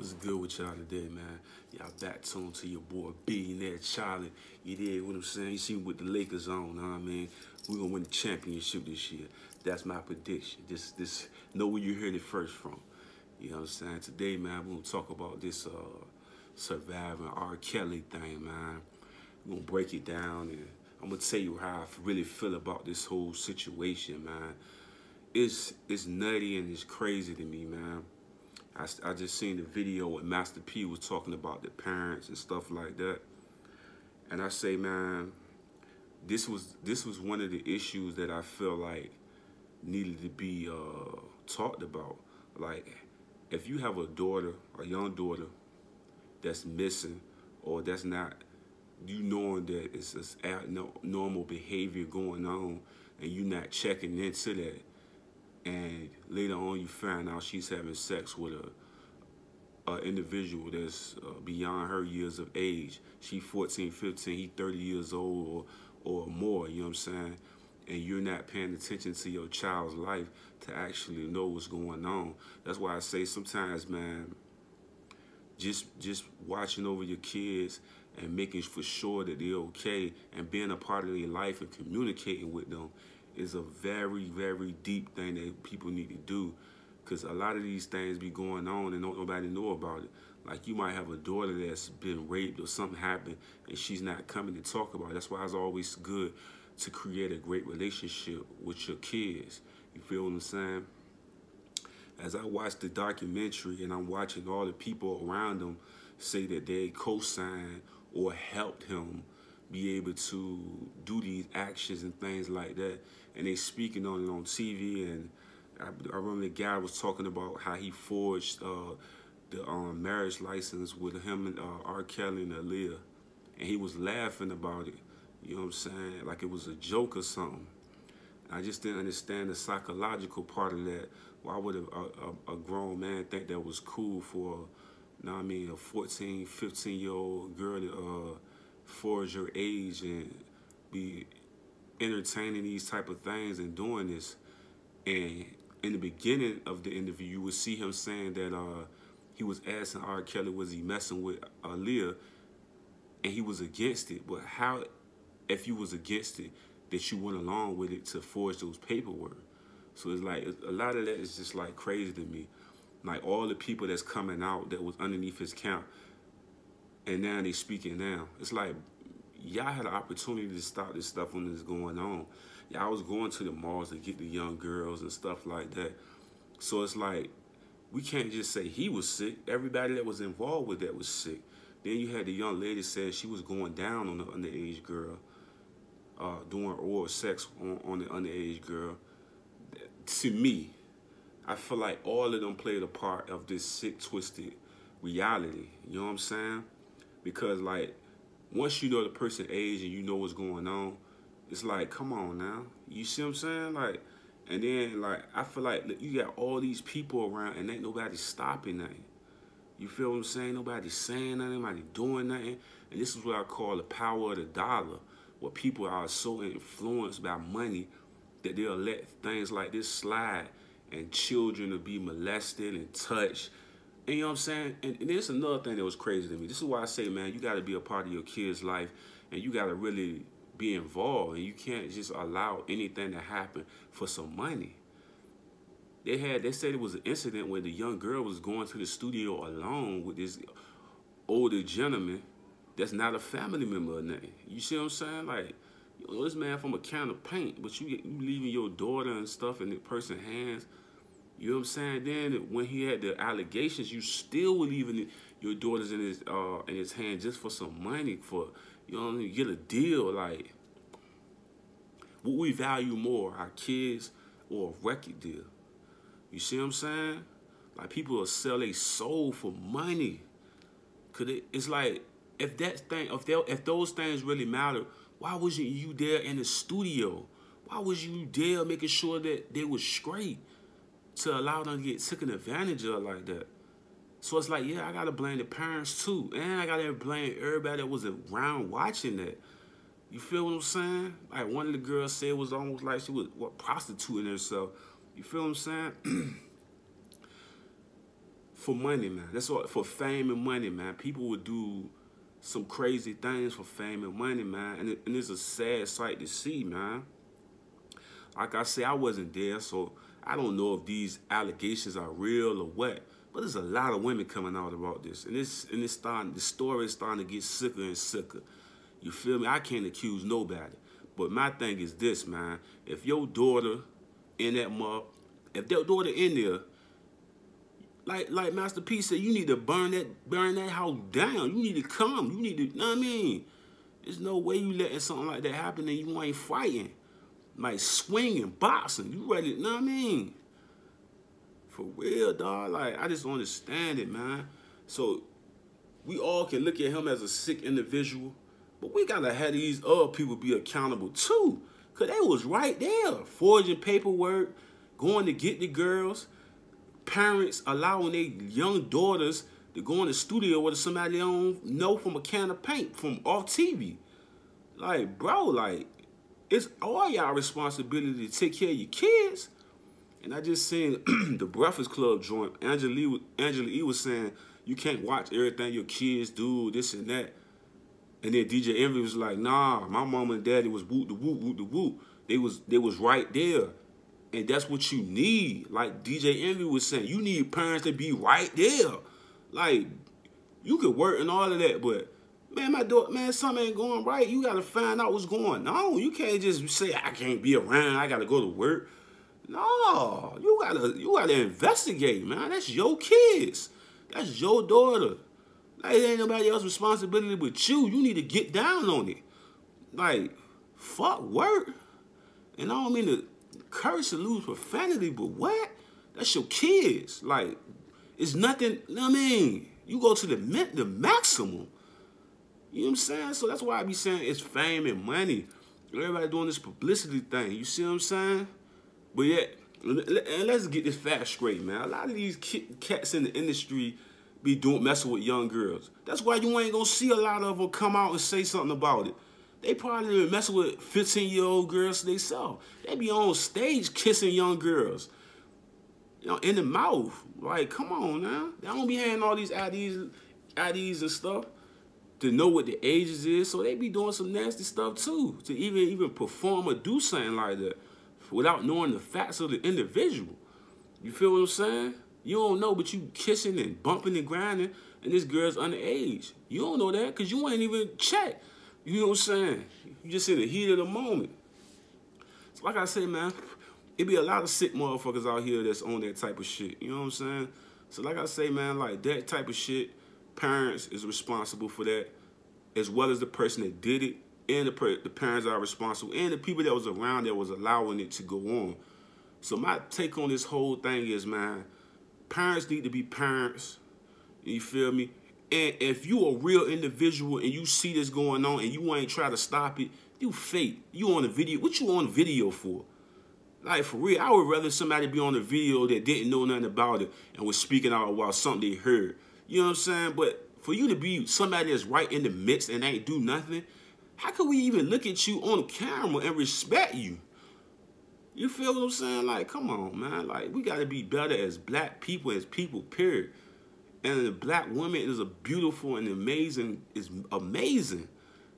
What's good with y'all today, man? Y'all back tuned to your boy Billionaire Charlie. You dig what I'm saying? You see what the Lakers on, know what I mean? We're gonna win the championship this year. That's my prediction. This know where you heard it first from. You know what I'm saying? Today, man, we're gonna talk about this surviving R. Kelly thing, man. We're gonna break it down and I'm gonna tell you how I really feel about this whole situation, man. It's nutty and it's crazy to me, man. I just seen the video where Master P was talking about the parents and stuff like that. And I say, man, this was one of the issues that I feel like needed to be talked about. Like, if you have a daughter, a young daughter, that's missing or that's not, you knowing that it's just normal behavior going on and you not checking into that, and later on you find out she's having sex with a individual that's beyond her years of age. She 14, 15, he 30 years old or more, you know what I'm saying? And you're not paying attention to your child's life to actually know what's going on. That's why I say sometimes, man, just watching over your kids and making for sure that they're okay and being a part of their life and communicating with them is a very, very deep thing that people need to do, because a lot of these things be going on and nobody know about it. Like, you might have a daughter that's been raped or something happened and she's not coming to talk about it. That's why it's always good to create a great relationship with your kids. You feel what I'm saying? As I watch the documentary and I'm watching all the people around him say that they co-signed or helped him be able to do these actions and things like that, and they speaking on it on TV, and I remember the guy was talking about how he forged the marriage license with him and R. Kelly and Aaliyah, and he was laughing about it, you know what I'm saying, like it was a joke or something. I just didn't understand the psychological part of that. Why would a grown man think that was cool for, you know what I mean, a 14, 15-year-old girl to forge your age and be entertaining these type of things and doing this? And in the beginning of the interview, you would see him saying that he was asking R. Kelly, was he messing with Aaliyah, and he was against it. But how, if you was against it, that you went along with it to forge those paperwork? So it's like, a lot of that is just like crazy to me. Like, all the people that's coming out that was underneath his count, and now they speaking now. It's like, y'all had an opportunity to stop this stuff when it's going on. Y'all was going to the malls to get the young girls and stuff like that. So it's like, we can't just say he was sick. Everybody that was involved with that was sick. Then you had the young lady said she was going down on the underage girl, doing oral sex on the underage girl. To me, I feel like all of them played a part of this sick, twisted reality. You know what I'm saying? Because, like, once you know the person's age and you know what's going on, it's like, come on now. You see what I'm saying? Like, and then, like, I feel like you got all these people around and ain't nobody stopping nothing. You feel what I'm saying? Nobody's saying nothing, nobody doing nothing. And this is what I call the power of the dollar, where people are so influenced by money that they'll let things like this slide, and children will be molested and touched. And you know what I'm saying? And there's another thing that was crazy to me. This is why I say, man, you got to be a part of your kid's life, and you got to really be involved, and you can't just allow anything to happen for some money. They said it was an incident where the young girl was going to the studio alone with this older gentleman that's not a family member or nothing. You see what I'm saying? Like, you know, this man from a can of paint, but you leaving your daughter and stuff in the person's hands. You know what I'm saying? Then when he had the allegations, you still were leaving your daughters in his hand just for some money, for, you know what I mean, get a deal. Like, what we value more, our kids or a record deal? You see what I'm saying? Like, people will sell their soul for money. It's like, if those things really matter, why wasn't you there in the studio? Why was you there making sure that they was straight to allow them to get taken advantage of like that? So it's like, yeah, I gotta blame the parents too, and I gotta blame everybody that was around watching that. You feel what I'm saying? Like, one of the girls said it was almost like she was prostituting herself. You feel what I'm saying? for money, man. That's all, for fame and money, man. People would do some crazy things for fame and money, man. And it's a sad sight to see, man. Like I say, I wasn't there, so I don't know if these allegations are real or what. But there's a lot of women coming out about this, and the story is starting to get sicker and sicker. You feel me? I can't accuse nobody, but my thing is this, man. If your daughter in that mug, if their daughter in there, like Master P said, you need to burn that house down. You need to come. You need to, you know what I mean? There's no way you letting something like that happen and you ain't fighting, like swinging, boxing. You ready? You know what I mean? For real, dog. Like, I just don't understand it, man. So we all can look at him as a sick individual, but we gotta have these other people be accountable too, cause they was right there, forging paperwork, going to get the girls, parents allowing their young daughters to go in the studio with somebody they don't know from a can of paint from off TV. Like, bro, like, it's all y'all responsibility to take care of your kids. And I just seen the Breakfast Club joint. Angela E was saying, you can't watch everything your kids do, this and that. And then DJ Envy was like, nah, my mom and daddy was whoop the whoop, whoop the whoop. They was right there. And that's what you need. Like DJ Envy was saying, you need parents to be right there. Like, you could work and all of that, but man, my daughter, man, something ain't going right. You gotta find out what's going on. You can't just say, I can't be around, I gotta go to work. No, you gotta investigate, man. That's your kids. That's your daughter. Like, it ain't nobody else's responsibility but you. You need to get down on it. Like, fuck work. And I don't mean to curse and lose profanity, but what? That's your kids. Like, it's nothing, you know what I mean? You go to the maximum. You know what I'm saying? So that's why I be saying it's fame and money. Everybody doing this publicity thing. You see what I'm saying? But yeah, and let's get this fact straight, man. A lot of these cats in the industry be messing with young girls. That's why you ain't gonna see a lot of them come out and say something about it. They probably been messing with 15-year-old girls themselves. They be on stage kissing young girls, you know, in the mouth. Like, come on now. They don't be having all these IDs and stuff to know what the ages is. So they be doing some nasty stuff too, to even perform or do something like that without knowing the facts of the individual. You feel what I'm saying? You don't know, but you kissing and bumping and grinding, and this girl's underage. You don't know that because you ain't even checked. You know what I'm saying? You just in the heat of the moment. So like I say, man, it be a lot of sick motherfuckers out here that's on that type of shit. You know what I'm saying? So like I say, man, like that type of shit, parents is responsible for that, as well as the person that did it, and the parents are responsible, and the people that was around that was allowing it to go on. So my take on this whole thing is, man, parents need to be parents. You feel me? And if you a real individual and you see this going on and you ain't try to stop it, you fake. You on the video. What you on the video for? Like, for real, I would rather somebody be on the video that didn't know nothing about it and was speaking out about something they heard. You know what I'm saying? But for you to be somebody that's right in the midst and ain't do nothing, how can we even look at you on camera and respect you? You feel what I'm saying? Like, come on, man. Like, we got to be better as black people, period. And the black woman is a beautiful and amazing, is amazing.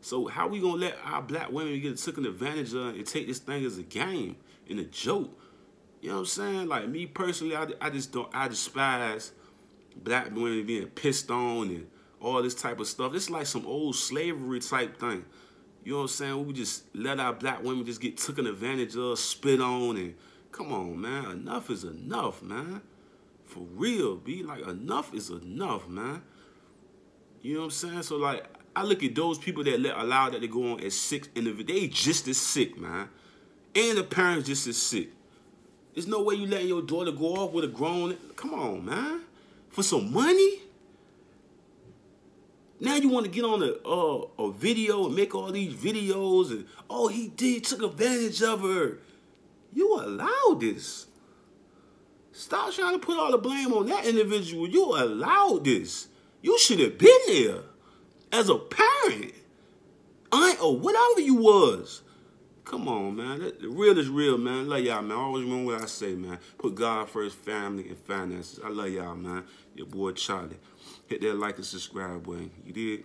So how we going to let our black women get taken advantage of and take this thing as a game and a joke? You know what I'm saying? Like, me personally, I despise black women being pissed on and all this type of stuff. It's like some old slavery type thing. You know what I'm saying? We just let our black women just get taken advantage of, spit on, and come on, man. Enough is enough, man. For real, be like, enough is enough, man. You know what I'm saying? So, like, I look at those people that allow that to go on as sick individuals. They just as sick, man. And the parents just as sick. There's no way you letting your daughter go off with a grown... Come on, man. For some money? Now you want to get on a video and make all these videos and, oh, he took advantage of her. You allowed this. Stop trying to put all the blame on that individual. You allowed this. You should have been there as a parent, aunt, or whatever you was. Come on, man. The real is real, man. Love y'all, man. Always remember what I say, man. Put God first, family, and finances. I love y'all, man. Your boy Charlie. Hit that like and subscribe button. You did?